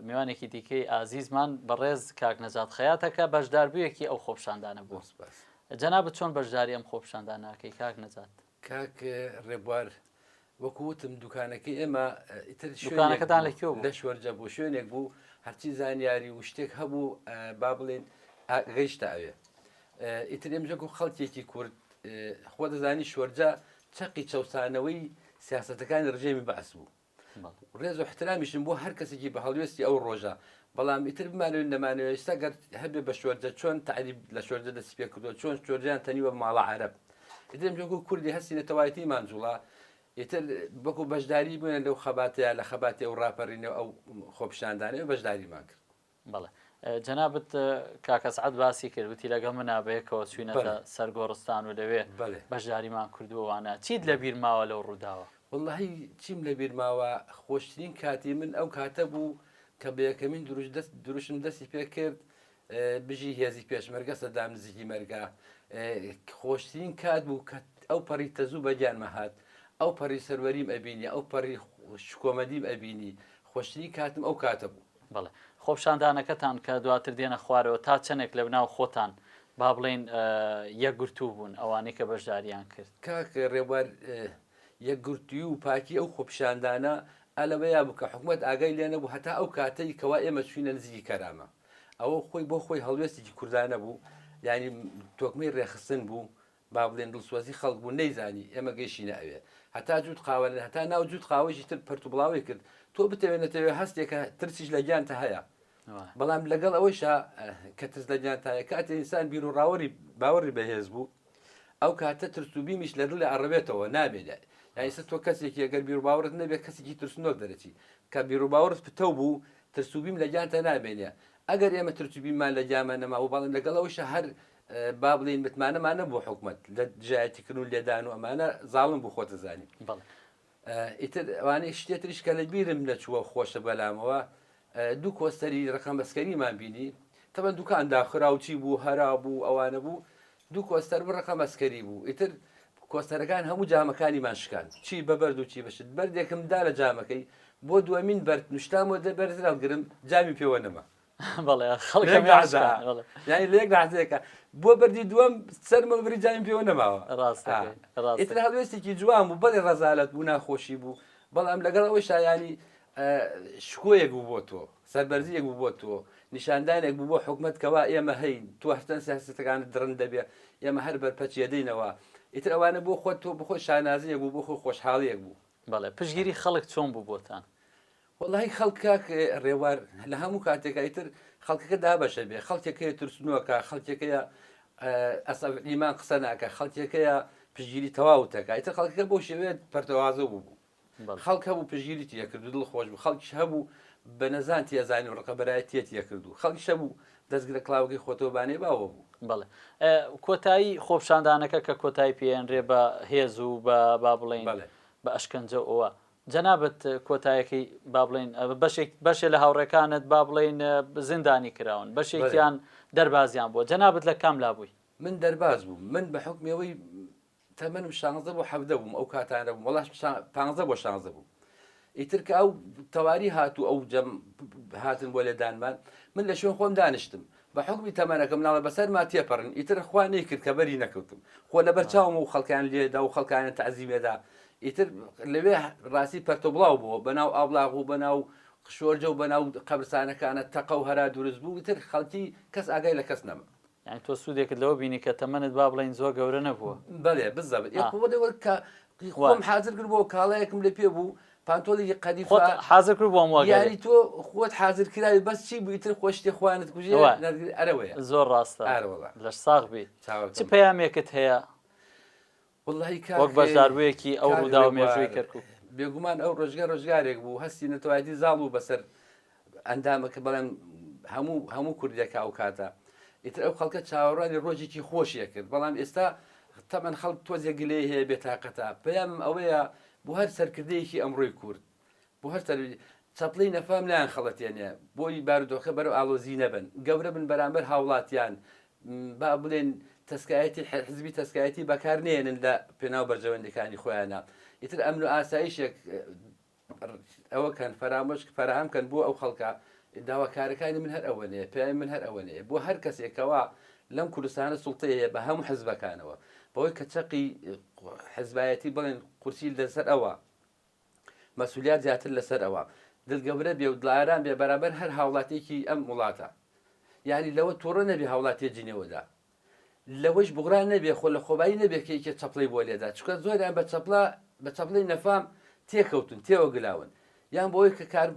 میوانێکی دیکەی ئازیزمان بەڕێز کاک نەجات خەیاتەکە بەشداربوویەکی ئەو خۆپیشاندانە بوو. جەنابەت چۆن بەشداری ئەم خۆپیشاندانەکەی کاک نەجات؟ کاک ڕێبوار وەکووتم دوکانەکەی ئێمە دوکانەکەتان لەکوێ بوو؟ لە شوەرجە بوو شوێنێک بوو هەرچی زانیاری و شتێک هەبوو با بڵێن گەیشتە ئەوێ ئیتر ئێمەژەکو خەڵکێکی کورد خۆ دەزانی شوەرجە چەقی چەسانەوەی سیاسەتەکانی ڕژێمی بەعس بوو ڕێز و احترامیشم بۆ هەر کەسێکی بە هەڵوێستی ئەو ڕۆژە بەڵام ئیتر بمانوێن نەمانەوە ئێستا گەر هەبێ بە شوەرجە چۆن تعریب لە شوەرجە دەست پێ کردووە چۆن شوەرجیان تەنیوە ماڵە عەرەب ئیتر ئێمەژەکو کوردی هەستینەتەوایەتی مانجوڵا ئیتر بەکو بەشداری بووێن لەو خەباتەیە لە خەباتی ئەو ڕاپەڕینەوە ئەو خۆپیشاندانەوە بەشداریمان کرد. بەڵێ جەنابەت کاکە سعەد باسی کرد وتی لەگەڵ منابەیەکەوە چوینەتە سەر گۆڕستان و لەوێ بەشداریمان کردووەوانە چیت لە بیر ماوە لەو ڕووداوە؟ وەڵڵاهی چیم لە بیر ماوە خۆشترین کاتی من ئەو کاتە بوو کە بە یەکەمین دروشم دەستی پێ کرد بژی هێزی پێشمەرگە سەدام نزیکی مەرگا خۆشترین کات بوو کە ئەو پەڕی تەزوو بەگیانمە هات ئەو پەڕی سەروەریم ئەبینی ئەو پەڕی شکۆمەدیم ئەبینی خۆشترین کاتم ئەو کاتە بوو. بەڵێ خۆپیشاندانەکەتان کە دواتر دێنە خوارەوە تا چەندێک لە بناو خۆتان با بڵێن یەکگرتوو بوون ئەوانەی کە بەشداریان کرد؟ کاک ڕێبوار یەکگرتووی و پاکی ئەو خۆپیشاندانە ئەلەوەیە بوو کە حکوومەت ئاگای لێ نەبوو هەتا ئەو کاتەی کەوا ئێمە چوینە نزیکی کەرامە ئەوە خۆی بۆ خۆی هەڵوێستێکی کوردانە بوو ینی تۆکمەی ڕێخستن بوو با بڵێن دڵسوازی خەڵک بوو نەیزانی ئێمە گەیشتینە ئەوێ هەتا جووت قاوەن هەتا ناو جووت قاوەیەکی تر پەرتوبڵاوی کرد تۆ بتەوێنێتەوێ هەستێکە ترسیش لە گیانتە هەیە بەڵام لەگەڵ ئەوەیشە کە ترس لە گیانتایە کاتێ ئینسان بیر و ڕاوەری باوەڕی بەهێز بوو ئەو کاتە ترسوبیمیش لە دڵی ئەڕەبێتەوە نابێت یانیسە تۆ کەسێکی ئەگەر بیر و باوەڕت نەبێت کەسێکی ترسنۆک دەرەچی کە بیر و باوەڕت پتە بوو ترسوبیم لە گیانتە نابێنێ ئەگەر ئێمە ترسوبیمان لە گیامە نەما و باڵن لەگەڵ ئەوەشە هەر با بڵین متمانەمانە بۆ حکوومەت لە جایەتیکردن و لێدان و ئەمانە زاڵم بوو خۆتە زانین. ئیتر ئەوانەی شتێتریش کە لە بیرم نەچووە خۆشە بەلامەوە دوو کۆستەری ڕقم بەسکەریمان بینی تەبەن دوکان داخراوچی بوو هەرا بوو ئەوانە بوو دوو کۆستەر ڕقم بەسکەری بوو ئیتر کۆستەرەکان هەموو جامەکانیمان شکان چی بەبەرد و چی بەشت بەردێکم دا لە جامەکەی بۆ دووەمین بەرد نوشتامەوە دەبەرزراگرم جامی پێوە نەما بەڵێ ینی لەیەک نازەیەەکە بۆ بەردی دووەم سەرمەبری جامی پێوە نەماوە ئیتر هەڵوێستێکی جوان بوو بەڵێ ڕەزالەت بوو ناخۆشی بوو بەڵام لەگەڵ ئەوەی شایانی شکۆیەک بوو بۆ تۆ سەربەرزیەک بوو بۆ تۆ نیشاندانێک بوو بۆ حکوومەت کەوا ئێمە هەین تۆ هەرتەن سیاسەتەکانت درڕن دەبێ ئێمە هەر بەرپەچیەدەینەوە ئیتر ئەوانە بۆ خۆت تۆ بخۆی شانازیەک بوو بۆ خۆ خۆشحاڵیەک بوو. بەڵێ پشگیری خەڵک چۆن بوو بۆتان؟ وەڵی خەڵکاک ڕێوار لە هەموو کاتێکە ئیتر خەڵکەکە دابەشە بێ خەڵکێکەیە ترسنووەکە خەڵکێکەیە ئەسەیمان قسە ناکە خەڵکێکەیە پشگیری تەواوتەکە ئیتر خەڵکەکە بۆ شێوێت پەرتەوازە بوو خەڵک هەبوو پشگیری تیە کردو دڵ خۆش بوو خەڵکیش هەبوو بە نەزان تێزانانی و ڕقەبەرایەتیە تیە کردو خەڵکیش هەبوو دەستگرە کلااوەکەی خۆتەوەبانێ باوە بوو. بەڵێ کۆتایی خۆپیشاندانەکە کە کۆتایی پێێنرێ بە هێز و بە با بڵێن بە ئەشکەنجە ئەوە جەنابەت کۆتایەکەی با بڵێن بەشێک لە هاوڕێکانت با بڵێن زیندانی کراون بەشێکیان دەربازیان بووە جەنابەت لە کام لابووی؟ من دەرباز بووم من بە حکمەوەی تەمەنم 16 بۆ 17 بووم ئەو کاتانە بووم وەڵاش 15 بۆ 16 بوو ئیتر کە ئەو تەواری هاتوو ئەو جەم هاتن بۆ لێدانمان من لە شوێن خۆم دانیشتم بە حکمی تەمەنەکەم ناڵە بەسەر ما تێپەڕن ئیتر خوا نەیکرد کە بەری نەکەوتم خۆ لەبەر چاوم و خەڵکیان لێدا و خەڵکانە تەعزیمێدا ئیتر لەوێ ڕاستی پەرتۆ بڵاو بووە بەناو ئابلاغ و بەناو شۆرجە و بەناو قەبرستانەکانە تەقە و هەرا دروست بوو ئیتر خەڵکی کەس ئاگای لە کەس نەما یعنی تۆ سوودێکت لەوە بینی کە تەمەنت با بڵین زۆر گەورە نەبووە بەڵێ بزەبێت کە خۆم حاضر کرد بۆ کاڵەیەکم لێ پێ بوو پانتۆڵی قەدیف حاضر کرد بۆم وەگەری یاری تۆ خۆت حاضر کراوی بەس چی بوو ئیتر خۆشتی خوانت کوژێ ئەرەوەیە زۆر ڕاستە ئارەوەڵە لەش ساغ بێت چ پەیامێکت هەیە والله وەک بەشداربوویەکی ئەو ڕوودا و مێژووی کەرکووک بێگومان ئەو ڕۆژگارێک بوو هەستی نەتەوایەتی زاڵ و بەسەر ئەندامەکە بەڵێن هەموو کوردێکە ئەو کاتە ئیتر ئەو خەڵکە چاوەڕوانی ڕۆژێکی خۆشیە کرد بەڵام ئێستا تەمەەن خەڵک تۆزێک گلەی هەیە بێتاقەتە پێیان ئەوەیە بۆ هەر سەرکردەیەکی ئەمڕۆی کورد بۆ هەر چەپڵی نەفام لایەن خەڵەتێنێ بۆی بارودۆخە بەرەو ئالۆزی نەبن گەورە بن بەرامبەر هاوڵاتیان با بڵێن تەسکایەتی حزبی تەسکایەتی بەکارنێنن لە پێناو بەرژەوەندەکانی خۆیانە ئیتر ئەمن و ئاسایشێک ئەوەکەن فەرامۆش فەرهەمکەن بۆ ئەو خەڵکە داواکارەکانی من هەر ئەوەنەیە پێی من هەر ئەوەنەیە بۆ هەر کەسێکەوە لەم کوردستانە سوڵتەیە بە هەموو حزبەکانەوە بەوەی کە چەقی حزبایەتی بڵێن قورسی لەسەر ئەوە مەسئولیت زیاتر لەسەر ئەوە دڵگەورە بێ و دڵاران بێ بەرامبەر هەر هاوڵاتێکی ئەم وڵاتە یعنی لەوە تووڕە نەبێ هاوڵاتی جنێوەدا لەوەش بغران نەبێ خۆ لە خۆبایی نەبێ کەیکە چەپڵی بۆ لێدا چکە زۆریان بە چەپڵی نەفام تێکەوتن تێوە گلاون یان بۆی کە کار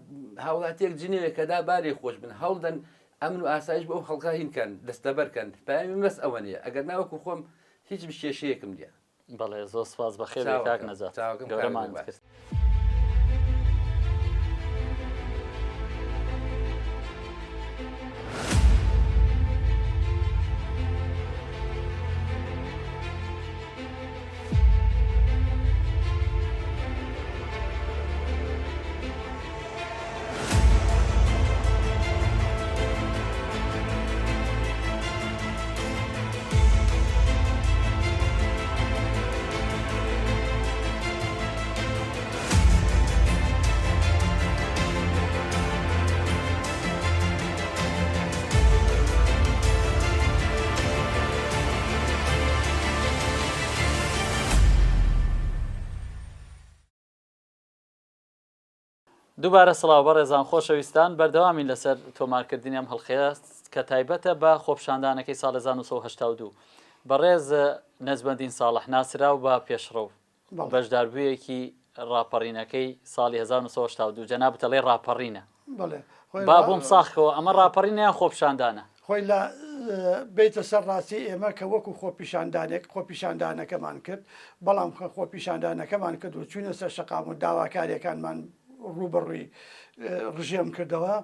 هاوڵاتێک جنێوێکەدا بارێ خۆش بن هەوڵدەن ئەمن و ئاسایش بە ئەو خەڵکە هینکەن دەستەبەرکەن پامی مەس ئەوەنەیە ئەگەر ناوەکو خۆم هیچ کێشەیەکم دیە بەڵێ زۆر سپاس بە خێر کاک نەجات گەورەمان کرد. دووبارە سڵاو بە ڕێزان خۆشەویستان بەردەوامین لەسەر تۆمارکردنی ئەم هەڵخەیە کە تایبەتە بە خۆپشاندانەکەی ساڵ 1982 بەڕێز نەجمەدین ساڵح ناسرا و بە پێشڕەو بەشداربوویەکی ڕاپەڕینەکەی ساڵی 1982 جەنابەتە لێ ڕاپەڕینە با بۆم ساخەوە ئەمە ڕاپەڕینیان خۆپشاندانە خۆی لە بیتە سەر ڕاستی ئێمە کە وەکو خۆپیشاندانەکەمان کرد بەڵام خۆپیشاندانەکەمان کرد و چوونە سەر شەقام و داواکاریەکانمان ڕوبڕووی ڕژێم کردەوە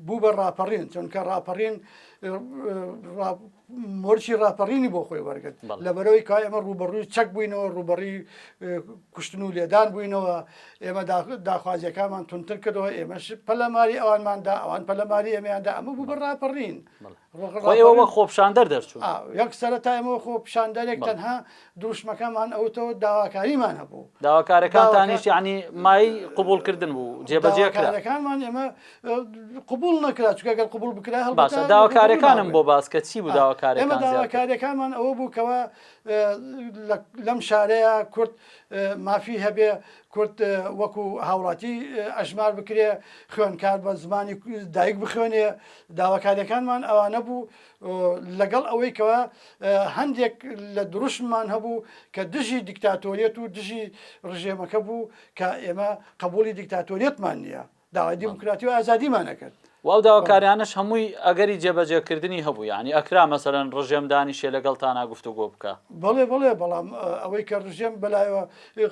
بوو بە ڕاپەڕین چونکە ڕاپەڕین مۆرچی ڕاپەڕینی بۆ خۆی وەرگرت لەبەرەوەی کا ئێمە ڕوبڕووی چەک بووینەوە ڕوبەڕی کوشتن و لێدان بووینەوە ئێمە داخوازیەکانمان تونتر کردەوە ئێمەش پەلەماری ئەوانماندا ئەوان پەلەماری ئێمەیاندا ئەمە بوو بە ڕاپەڕین ئێوە خۆپشاندەر دەرچوو یەک سەرەتا ئێمە خۆپشاندەرێک تەنها دروشمەکەمان ئەوتەوە داواکاریمان هەبوو داواکارەکانتانیش یعنی مای قبولکردن بوو جێبەجێکارەکانمان ئێمە قبول نەکرا چکە ئەگەر قبول بکرا باشە داواکارەکانم بۆ باس کە چی بوو ئێمە داواکاریەکانمان ئەوە بوو کەەوە لەم شارەیە کورد مافی هەبێ کورد وەکو هاوڵاتی ئەژمار بکرێ خوێنکار بە زمانی دایک بخوێنێ داواکاریەکانمان ئەوانە بوو لەگەڵ ئەوەی کەەوە هەندێک لە دروشممان هەبوو کە دژی دیکتاتۆریەت و دژی ڕژێمەکە بوو کە ئێمە قبولی دیکتاتۆریەتمان نییە داوای دیموکراتی و ئازادیمان نەکرد واو داواکاریانش هەمووی ئەگەری جێبەجێکردنی هەبوو ینی ئەکرا مەسەرەن ڕژێمدانی شێ لەگەڵتانە گفتوگۆ بکە بڵێ بەڵام ئەوەی کە ڕژێم بەلایەوە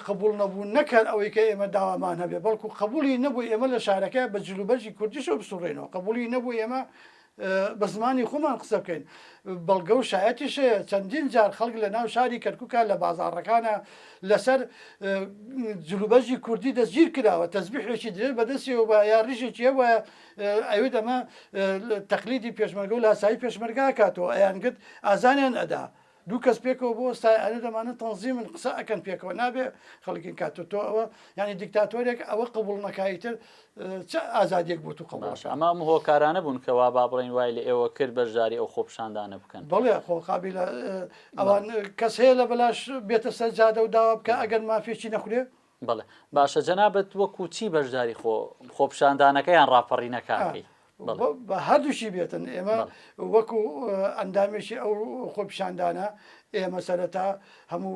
قبول نەبوو نەکەن ئەوەی کە ئێمە داوامان هەبێ بەڵکو قبولی نەبوو ئێمە لە شارەکە بە جلوبەرجی کوردیشەوە بسوڕێنەوە قبولی نەبوو ئێمە بە زمانی خۆمان قسە بکەین بەڵگە و شایەتیشەیە چەندین جار خەڵک لە ناو شاری کەرکووکە لە بازاڕەکانە لەسەر جلوبەرجی کوردی دەستگیر کراوە تەسبیحێکی درێژ بەدەستیەوە بە یا ڕیژێکی ئەوە ئەوێت ئەمە تەقلیدی پێشمەرگە و لاسایی پێشمەرگا کاتەوە ئەیان گرت ئازانیان ئەدا دوو کەس پێکەوە بۆ ئێستاانە دەمانە تەنزیمن قسە ئەەکەن پێکەوە نابێ خەڵکین کاتۆ ئەوە ینی دیکتاتۆرێک ئەوە قبول نەکایتر چ ئازادێک بۆ تو قبڵاش ئەمە هۆکارانە بوون کەوا با بڵین وای لە ئێوە کرد بەشداری ئەو خۆپشاندانە بکەن بڵێ خۆقابی لە ئەوان کەس هەیە لە بەلاش بێتە سەرجادە و داوا بکە ئەگەر مافێکی نەخورێ بڵێ باشە جەنابەت وەکو چی بەشداری خۆپشاندانەکەیان ڕاپەڕینەکەی بە هەردووشی بێتن ئێمە وەکو ئەندامێکی ئەو خۆپشاندانە ئێمە سەرەتا هەموو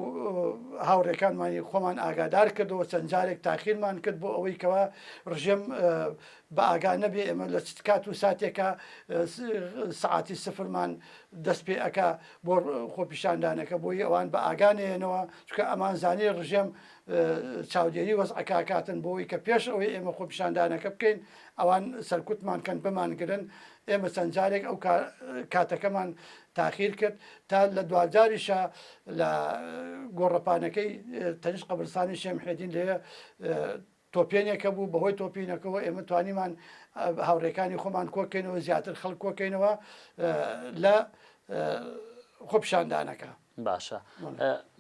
هاوڕێکانمانی خۆمان ئاگادار کردەوە چەند جارێک تاخیرمان کرد بۆ ئەوەی کەەوە ڕژێم بە ئاگا نەبێ ئێمە لە کات و ساتێکە سعاتی سفرمان دەست پێ ئەکا بۆ خۆپیشاندانەکە بۆی ئەوان بە ئاگانێنەوە چکە ئەمان زانانی ڕژێم چاودێری وەزعکاکاتن بۆی کە پێش ئەوەی ئێمە خۆپیشاندانەکە بکەین ئەوان سەرکوتمان کەن بمانگرن ئێمە چەند جارێک ئەو کاتەکەمان تاخیر کرد تا لە دوجاریشە لە گۆڕەپانەکەی تەنیش قەبرستانی شێمحێدین لێ تۆپێنێکە بوو بەهۆی تۆپینەکەەوە ئێمە توانیمان هاوڕێکانی خۆمان کۆکەینەوە زیاتر خەڵک کۆکەینەوە لە خۆپیشاندانەکە. باشە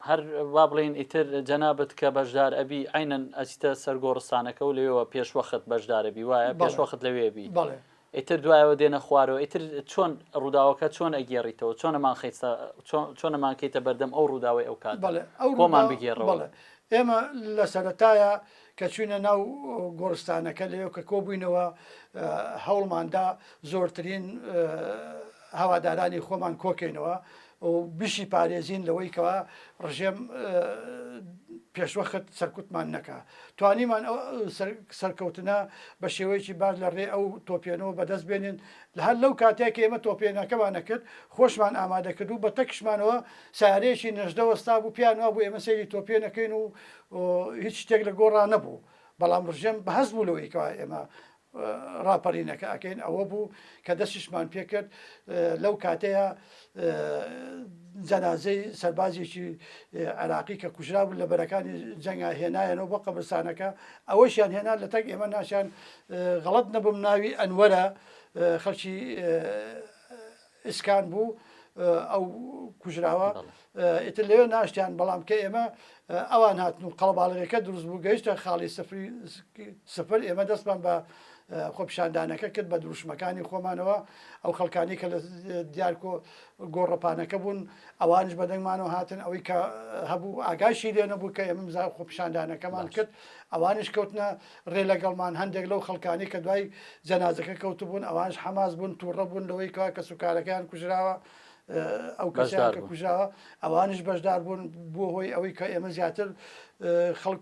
هەر وا بڵین ئیتر جەنابەت کە بەشدار ئەبی عینەن ئەچتە سەرگۆڕستانەکە و لەوێەوە پێشوەخت بەشدارەبی وایە پێشوەخت لەوێبی ئیتر دوایەوە دێنە خوارەوە ئیتر چۆن ڕووداوەکە چۆن ئەگێڕیتەوە چۆنەمان کەیتە بەردەم ئەو ڕووداوی ئەو کات خۆمان بگێڕەوە ئێمە لە سەرەتایە کە چوینە ناو گۆڕستانەکە لەوێ کە کۆبووینەوە هەوڵماندا زۆرترین هەوادارانی خۆمان کۆکەینەوە و بیشی پارێزین لەوەی کەەوە ڕژێم پێشوەخت سەرکوتمان نەکە توانیمان سەرکەوتنە بە شێوەیەکی باش لە ڕێ ئەو تۆپێنەوە بەدەست بێنین لە هەر لەو کاتێک ئێمە تۆپێنەکەمانە کرد خۆشمان ئامادە کرد و بە تەکشمانەوە سارێکی نەژدەوەستا بوو پیانەوە بوو ئێمە سەیری تۆپێنەکەین و هیچ شتێک لە گۆڕان نەبوو بەڵام ڕژێم بەهەست بوو لەوەی کەەوە ئێمە ڕاپەڕینەکە ئەکەین ئەوە بوو کە دەستیشمان پێکرد لەو کاتەیە جەنازەی سەربازێکی عراقی کە کوژرا بوو لە بەرەکانی جەنگا هێنایەنەوە بۆ قەبرستانەکە ئەوەشیان هێنا لە تەک ئێمە ناشیان غەڵەت نەبووم ناوی ئەنوەرە خەڵکی ئسکان بوو ئەو کوژراوە ئیتر لەوێ ناشتیان بەڵام کە ئێمە ئەوان هاتن و قەڵەباڵغەکە دروست بوو گەیشتە خاڵی سفر ئێمە دەستمان بە خۆپیشاندانەکە کرد بە دروشمەکانی خۆمانەوە ئەو خەڵکانی کە لە دیارکۆ گۆڕەپانەکە بوون ئەوانش بەدەنگمانەوە هاتن ئەوەی کە هەبوو ئاگاشی لێ نەبوو کە ئێمە خۆپیشاندانەکەمان کرد ئەوانش کەوتنە ڕێ لەگەڵمان هەندێک لەو خەڵکانی کە دوای جەنازەکە کەوتو بوون ئەوانش حەماس بوون تووڕە بوون لەوەی کە سوکارەکەیان کوژراوە ئەو کەسیان کە کوژراوە ئەوانش بەشدار بوون بۆ هۆی ئەوەی کە ئێمە زیاتر خەڵک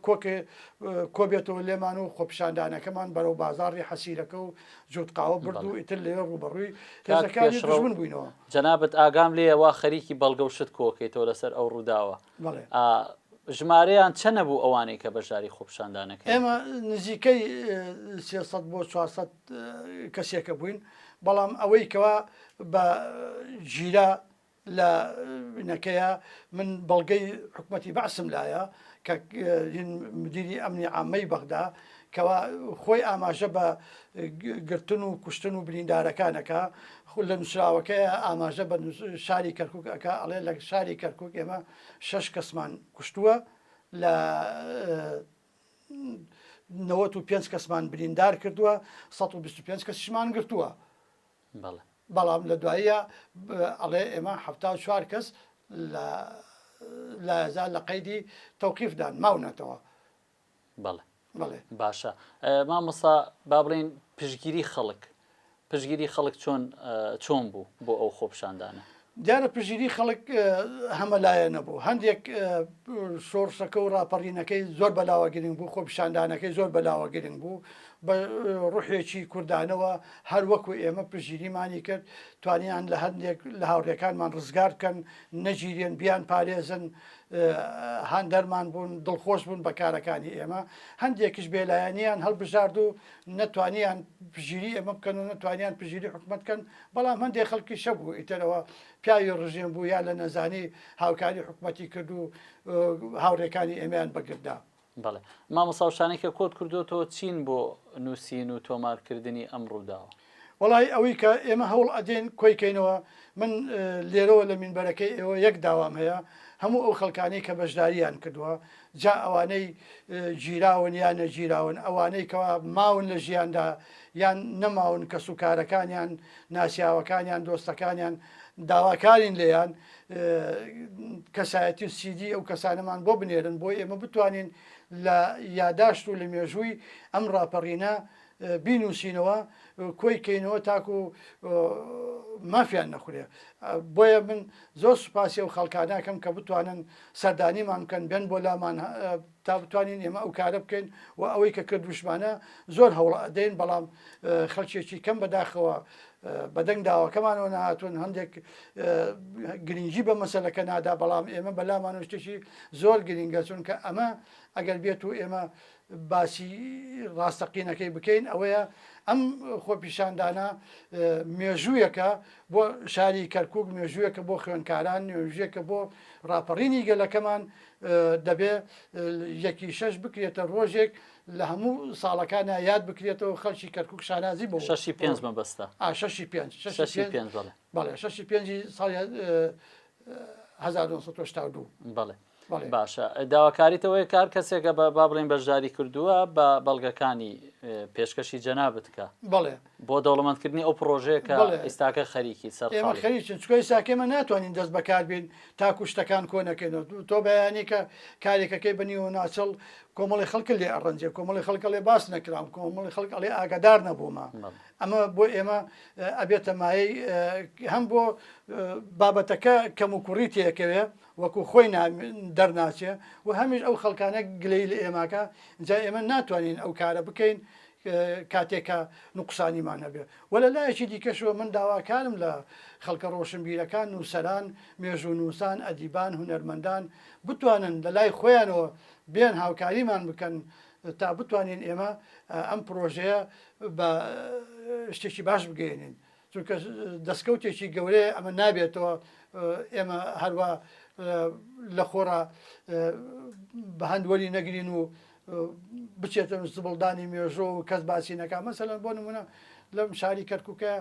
کۆبێتەوە لێمان و خۆپیشاندانەکەمان بەرەو بازاڕی حەسیرەکە و جووتقاوە برد و ئیتر لێ ڕوبەڕووی هێزەکانی دژمن بووینەوە. جەنابەت ئاگام لێ وا خەریکی بەڵگەوشت کۆکەیتەوە لەسەر ئەو ڕووداوە ژمارەیان چەند نەبوو ئەوانەی کە بەشداری خۆپیشاندانەکە ئێمە نزیکەی 300 بۆ 400 کەسێکە بووین بەڵام ئەوەی کەوا بە ژیرا لە نەکەیە من بەڵگەی حکومەتی بەعسم لایە کە مدیری ئەمنی عامەی بەغدا کەوا خۆی ئاماژە بە گرتن و کوشتن و بریندارەکانەکە لە نووسراوەکەی ئاماژە بە شاری کەرکووکەکە ئەڵێ لە شاری کەرکووک ئێمە 6 کەسمان کوشتووە لە 95 کەسمان بریندار کردووە 125 کەسیشمان گرتووە بەڵام لە دواییە ئەڵێ ئێمە 74 کەس لە لە قەیدی تەوقیفدان ماونەتەوە. بەڵێ باشە مامۆستا با بڵین پشگیری خەڵک چۆن بوو بۆ ئەو خۆپیشاندانە دیارە پژگیری خەڵک هەمەلایە نەبوو هەندێک شۆڕشەکە و ڕاپەڕینەکەی زۆر بەلاوەگرنگ بوو خۆپیشاندانەکەی زۆر بەلاوەگرنگ بوو بە ڕوحێکی کوردانەوە هەر وەکو ئێمە پژگیریمانی کرد توانیان لە هەندێک لە هاوڕێکانمان ڕزگار بکەن نەگیرێن بیان پارێزن هاندەرمان بوون دڵخۆش بوون بە کارەکانی ئێمە هەندێکیش بێلایەنیان هەڵبژارد و نەتوانیان پژگیری ئێمە بکەن و نەتوانیان پژگیری حکومەت بکەن بەڵام هەندێک خەڵکی شە بوو ئیترەوە پیاوی ڕژێم بوو یا لە نەزانی هاوکاری حکومەتی کرد و هاوڕێکانی ئێمەیان بەگردا. بەڵێ مامۆستا شانێکە کۆت کردوەوە چین بۆ نووسین و تۆمارکردنی ئەم ڕووداوە وڵی ئەوەی کە ئێمە هەوڵ ئەدێن کۆیکەینەوە من لێرەوە لە مینبەرەکەی ئێوە یەک داوام هەیە هەموو ئەو خەڵکانەی کە بەشداریان کردووە جا ئەوانەی گیراون یان نەگیراون ئەوانەی کەوا ماون لە ژیاندا یان نەماون کە سوکارەکانیان ناسیاوەکانیان دۆستەکانیان داواکارین لێیان کەسایەتی سیدی ئەو کەسانەمان بۆ بنێرن بۆ ئێمە بتوانین لە یاداشت و لە مێژووی ئەم ڕاپەڕینە بینوسینەوە کۆی کەینەوە تاکو مافیان نەخورێ بۆیە من زۆر سوپاسی و خەڵکاناکەم کە بتوانن سەردانیمان بکەن بێن بۆ لامان تا بتوانین ئێمە ئەو کارە بکەین و ئەوەی کە کردوشمانە زۆر هەوڵ ئەدەین بەڵام خەڵکێکی کەم بەداخەوە بەدەنگ داواکەمانەوە نهاتون هەندێک گرنگی بە مەسەلەکە نادا بەڵام ئێمە بەلامان شتێکی زۆر گرنگە چون کە ئەمە ئەگەر بێت و ئێمە باسی ڕاستەقینەکەی بکەین ئەوەیە ئەم خۆپیشاندانە مێژوویەکە بۆ شاری کەرکووک مێژوویەکە بۆ خوێنکاران مێژوویەکە بۆ ڕاپەڕینی گەلەکەمان دەبێ یەکی شەش بکرێتە ڕۆژێک لە هەموو ساڵەکانە یاد بکرێتەوە خەڵکی کەرکووک شانازی بۆ 6 مەبەستە 6 بەڵێ 6 ساڵی 1992 بەڵێ باشە داواکاریتەوەی کار کەسێکە بە با بڵین بەشداری کردووە بە بەڵگەکانی پێشکەشی جەنابەت کە بڵێ بۆ دەوڵەمەندکردنی ئەو پرۆژەیە ئێستاکە خەریکی سەر ئێمە خەریکین چکۆی ساکێمە ناتوانین دەست بەکار بین تاکو شتەکان کۆ نەکەینەوە تۆ بەیانی کە کارێکەکەی بنیوە ناچڵ کۆمەڵی خەڵکە لێ ئەڕەنجێ کۆمەڵی خەڵکە لێ باس نەکرام کۆمەڵی خەڵک لێ ئاگادار نەبوومە ئەمە بۆ ئێمە ئەبێتە مایەی هەم بۆ بابەتەکە کەم و کوڕی تێکەوێ وەکو خۆی دەرناچێ و هەمیش ئەو خەڵکانە گلەی لە ئێماکە جا ئێمە ناتوانین ئەو کارە بکەین کاتێکە نوقسانیمان هەبێ وە لە لایەکی دیکەشەوە من داواکارم لە خەڵکە ڕۆشنبیرەکان نووسەران مێژوو نووسان ئەدیبان هونەرمەندان بتوانن لە لای خۆیانەوە بێن هاوکاریمان بکەن تا بتوانین ئێمە ئەم پرۆژەیە بە شتێکی باش بگەێنین چونکە دەستکەوتێکی گەورەیە ئەمە نابێتەوە ئێمە هەروە لە خۆرا بە هەندوەری نەگرین و بچێتە زبڵدانی مێژۆ و کەس باسی نەکە مەسەلەن بۆ نمونە لەم شاری کەرکووکە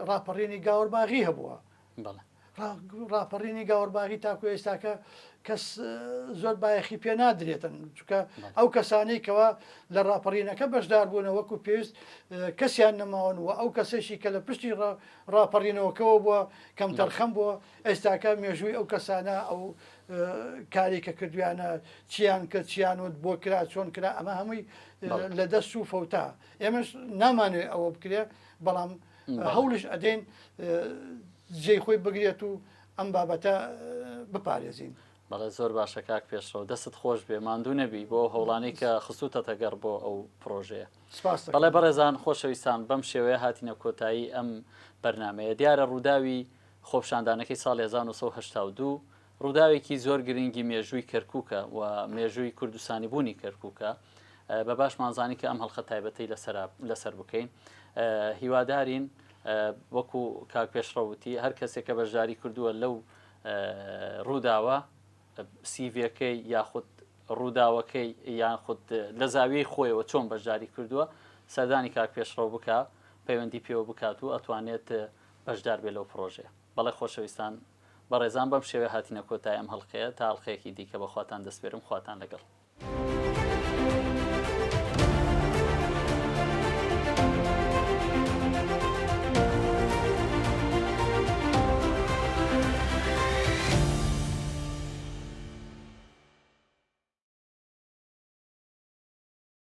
ڕاپەڕینی گاوەڕباغی هەبووە ڕاپەڕینی گاوەڕباغی تاکو ئێستاکە کەس زۆر بایەخی پێ نادرێتن چکە ئەو کەسانەی کەەوە لە ڕاپەڕینەکە بەشدار بوونە وەکو پێویست کەسیان نەماون و ئەو کەسێکی کە لە پشتی ڕاپەڕینەوەکەەوە بووە کەم تەرخەم بووە ئێستاکە مێژووی ئەو کەسانە ئەو کارێکە کردویانە چیان کە چیانوت بۆ کرا چۆن کرا ئەمە هەمووی لە دەست و فەوتا ئێمەش نامانوێت ئەوە بکرێ بەڵام هەوڵش ئەدەین جێی خۆی بگرێت و ئەم بابەتە بپارێزین. بەڵێ زۆر باشە کاک پێشڕەوە دەست خۆش بێ ماندوو نەبی بۆ هەوڵانەی کە خسووتەتە گەڕ بۆ ئەو پرۆژەیە. بەڵێ بەڕێزان خۆشەویستان بەم شێوەیە هاتینە کۆتایی ئەم بەرنمەیە دیارە ڕووداوی خۆپشاندانەکەی ساڵی 1982 ڕووداوێکی زۆر گرنگی مێژووی کەرکووکە و مێژووی کوردستانی بوونی کەرکووکە بە باشمانزانی کە ئەم هەڵخە تایبەتەی لەسەر بکەین هیوادارین وەکو کاک پێشڕەوتی هەر کەسێک کە بەشداری کردووە لەو ڕووداوە سیڤەکەی یاخود ڕووداوەکەی یانخود لە زاویەی خۆیەوە چۆن بەشداری کردووە سەردانی کاک پێشڕەو بکە پەیوەندی پێوە بکات و ئەتوانێت بەشدار بێ لەو پرۆژەیە. بەڵێ خۆشەویستان بەڕێزان بەم شێوە هاتینە کۆتای ئەم هەڵخەیە تا هەڵخەیەکی دیکە بەخواتان دەستپێرم خواتان لەگەڵ.